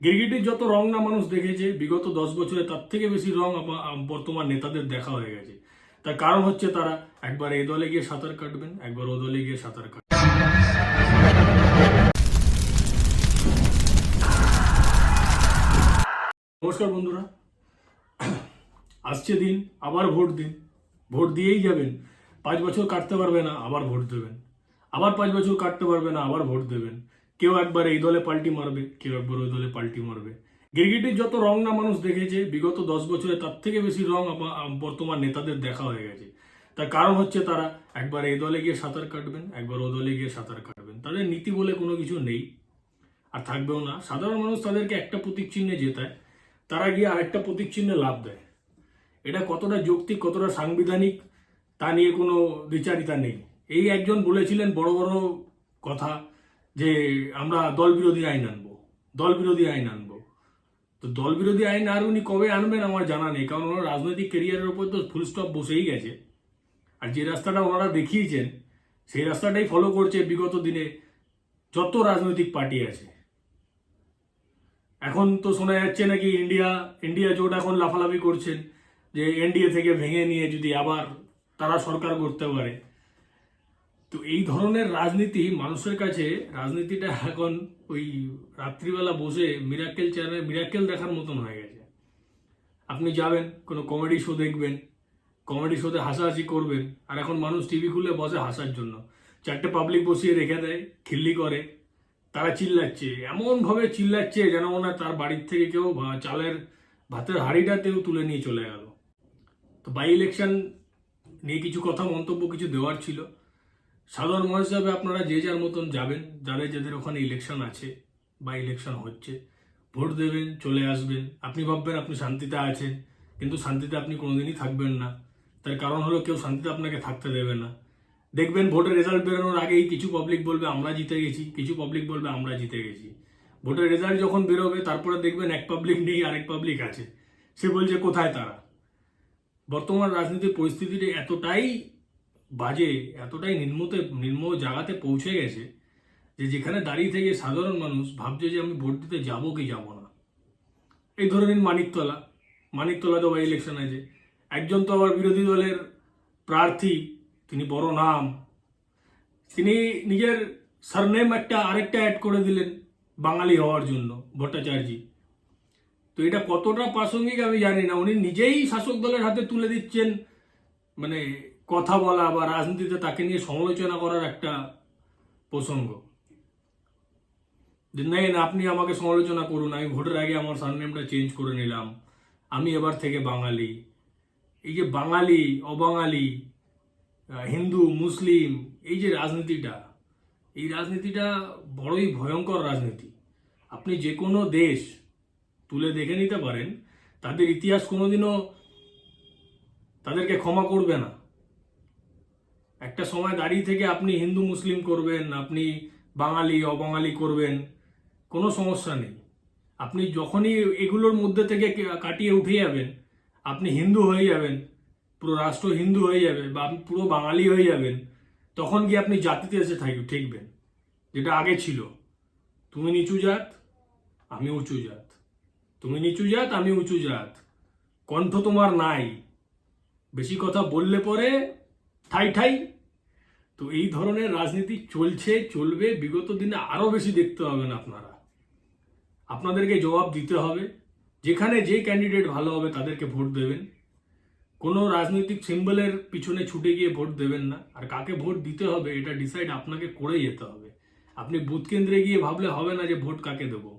গিরগিটির যত রং না মানুষ দেখেছে বিগত 10 বছরে, তার থেকে বেশি রং বর্তমান নেতাদের দেখা হয়ে গেছে। তার কারণ হচ্ছে তারা একবার এই দলে গিয়ে সাঁতার কাটবেন, একবার ও দলে গিয়ে সাঁতার কাটবেন। নমস্কার বন্ধুরা, আসছে দিন, আবার ভোট দিন। ভোট দিয়েই যাবেন। 5 বছর কাটতে পারবে না, আবার ভোট দেবেন। আবার 5 বছর কাটতে পারবে না, আবার ভোট দেবেন। কেউ একবার এই দলে পাল্টি মারবে, কেউ একবার ওই দলে পাল্টি মারবে। গিরগিটির যত রং না মানুষ দেখেছে বিগত 10 বছরে, তার থেকে বেশি রং বর্তমান নেতাদের দেখা হয়ে গেছে। তার কারণ হচ্ছে তারা একবার এই দলে গিয়ে সাঁতার কাটবেন, একবার ও দলে গিয়ে সাঁতার কাটবেন। তাদের নীতি বলে কোনো কিছু নেই, আর থাকবেও না। সাধারণ মানুষ তাদেরকে একটা প্রতীক চিহ্নে জেতায়, তারা গিয়ে আরেকটা প্রতীক চিহ্নে লাভ দেয়। এটা কতটা যৌক্তিক, কতটা সাংবিধানিক, তা নিয়ে কোনো বিচারিতা নেই। এই একজন বলেছিলেন বড় বড় কথা যে আমরা দল বিরোধী আইন আনবো, দল বিরোধী আইন আনবো। তো দল বিরোধী আইন আর উনি কবে আনবেন আমার জানা নেই, কারণ ওনার রাজনৈতিক ক্যারিয়ারের উপর তো ফুল স্টপ বসেই গেছে। আর যে রাস্তাটা ওনারা দেখিয়েছেন সেই রাস্তাটাই ফলো করছে বিগত দিনে যত রাজনৈতিক পার্টি আছে। এখন তো শোনা যাচ্ছে নাকি ইন্ডিয়া জোট এখন লাফালাফি করছেন যে এনডিএ থেকে ভেঙে নিয়ে যদি আবার তারা সরকার করতে পারে। তো এই ধরনের রাজনীতি মানুষের কাছে, রাজনীতিটা এখন ওই রাত্রিবেলা বসে মিরাক্কেল চ্যানেলে মিরাক্কেল দেখার মতন হয়ে গেছে। আপনি যাবেন কোনো কমেডি শো দেখবেন, কমেডি শোতে হাসাহাসি করবেন, আর এখন মানুষ টিভি খুলে বসে হাসার জন্য। 4টে পাবলিক বসিয়ে রেখে দেয়, খিল্লি করে, তারা চিল্লাচ্ছে, এমনভাবে চিল্লাচ্ছে যেন মনে হয় তার বাড়ির থেকে কেউ চালের ভাতের হাঁড়িটাতেও তুলে নিয়ে চলে গেল। তো বাই ইলেকশন নিয়ে কিছু কথা, মন্তব্য কিছু দেওয়ার ছিল। সাধারণ মানুষ হিসাবে আপনারা যে যার মতন যাবেন, যাদের ওখানে ইলেকশন আছে বা ইলেকশন হচ্ছে, ভোট দেবেন, চলে আসবেন। আপনি ভাববেন আপনি শান্তিতে আছেন, কিন্তু শান্তিতে আপনি কোনোদিনই থাকবেন না। তার কারণ হলো কেউ শান্তিতে আপনাকে থাকতে দেবে না। দেখবেন ভোটের রেজাল্ট বেরোনোর আগেই কিছু পাবলিক বলবে আমরা জিতে গেছি, কিছু পাবলিক বলবে আমরা জিতে গেছি। ভোটের রেজাল্ট যখন বেরোবে তারপরে দেখবেন এক পাবলিক নেই, আরেক পাবলিক আছে, সে বলছে কোথায় তারা। বর্তমান রাজনীতির পরিস্থিতিটা এতটাই বাজে, এতটাই নিম্ন জায়গাতে পৌঁছে গেছে যে যেখানে দাঁড়িয়ে থেকে সাধারণ মানুষ ভাবছে যে আমি ভোট দিতে যাবো কি যাব না। এই ধরে নিন মানিকতলাতে বাই ইলেকশন আছে, একজন তো আবার বিরোধী দলের প্রার্থী, তিনি বড় নাম, তিনি নিজের সারনেম আরেকটা অ্যাড করে দিলেন বাঙালি হওয়ার জন্য, ভট্টাচার্য। তো এটা কতটা প্রাসঙ্গিক আমি জানি না। উনি নিজেই শাসক দলের হাতে তুলে দিচ্ছেন মানে কথা বলা বা রাজনীতিতে তাকে নিয়ে সমালোচনা করার একটা প্রসঙ্গ। যে নেন আপনি আমাকে সমালোচনা করুন, আমি ভোটের আগে আমার সারনেমটা চেঞ্জ করে নিলাম, আমি এবার থেকে বাঙালি। এই যে বাঙালি অবাঙালি, হিন্দু মুসলিম, এই যে রাজনীতিটা, এই রাজনীতিটা বড়ই ভয়ঙ্কর রাজনীতি। আপনি যে কোনো দেশ তুলে দেখে নিতে পারেন, তাদের ইতিহাস কোনোদিনও তাদেরকে ক্ষমা করবে না। একটা সময় দাঁড়িয়ে থেকে আপনি হিন্দু মুসলিম করবেন, আপনি বাঙালি অবাঙালি করবেন, কোনো সমস্যা নেই। আপনি যখনই এগুলোর মধ্যে থেকে কাটিয়ে উঠে যাবেন, আপনি হিন্দু হয়ে যাবেন, পুরো রাষ্ট্র হিন্দু হয়ে যাবে, বা আপনি পুরো বাঙালি হয়ে যাবেন, তখন গিয়ে আপনি জাতিতে এসে ঠেকবেন, যেটা আগে ছিল। তুমি নিচু জাত, আমি উঁচু জাত, তুমি নিচু জাত, আমি উঁচু জাত, কণ্ঠ তোমার নাই, বেশি কথা বললে পরে ঠাই ঠাই। তো এই ধরনের রাজনীতি চলবে, বিগত দিনে আরো বেশি দেখতে পাবেন আপনারা। আপনাদেরকে জবাব দিতে হবে, যেখানে যে ক্যান্ডিডেট ভালো হবে তাদেরকে ভোট দেবেন। কোনো রাজনৈতিক সিম্বলের পিছনে ছুটে গিয়ে ভোট দেবেন না। আর কাকে ভোট দিতে হবে এটা ডিসাইড আপনাকে করে যেতে হবে। আপনি বুথ কেন্দ্রে গিয়ে ভাবলে হবে না যে ভোট কাকে দেবো।